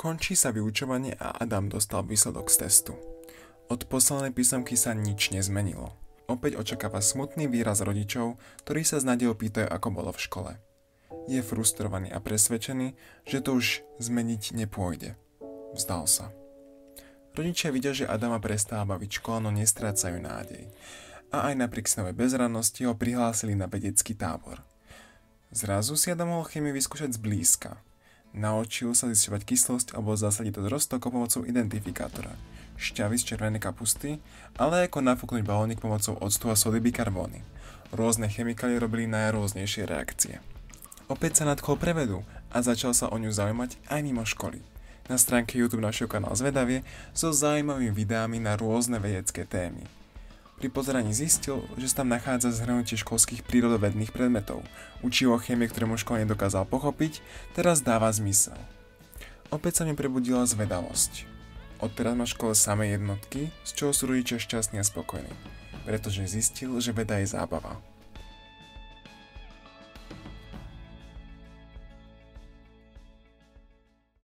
Končí sa vyučovanie a Adam dostal výsledok z testu. Od poslanej písomky sa nič nezmenilo. Opäť očakáva smutný výraz rodičov, ktorí sa s nádejou pýtajú, ako bolo v škole. Je frustrovaný a presvedčený, že to už zmeniť nepôjde. Vzdal sa. Rodičia vidia, že Adama prestáva baviť škola, no nestrácajú nádej. A aj napriek snovej bezradnosti ho prihlásili na vedecký tábor. Zrazu si Adam mohol chémiu vyskúšať zblízka. Naučil sa zisťovať kyslosť alebo zasadiť do roztokov pomocou identifikátora, šťavy z červenej kapusty, ale ako nafúknuť balónik pomocou octu a sody bikarbóny. Rôzne chemikálie robili najrôznejšie reakcie. Opäť sa nadchol pre vedu a začal sa o ňu zaujímať aj mimo školy. Na stránke YouTube našiel kanál Zvedavie so zaujímavými videami na rôzne vedecké témy. Pri pozeraní zistil, že sa tam nachádza zhrnutie školských prírodovedných predmetov. Učivo chémie, ktorému škola nedokázal pochopiť, teraz dáva zmysel. Opäť sa mi prebudila zvedavosť. Odteraz má v škole samé jednotky, z čoho sú rodičia šťastní a spokojní, pretože zistil, že veda je zábava.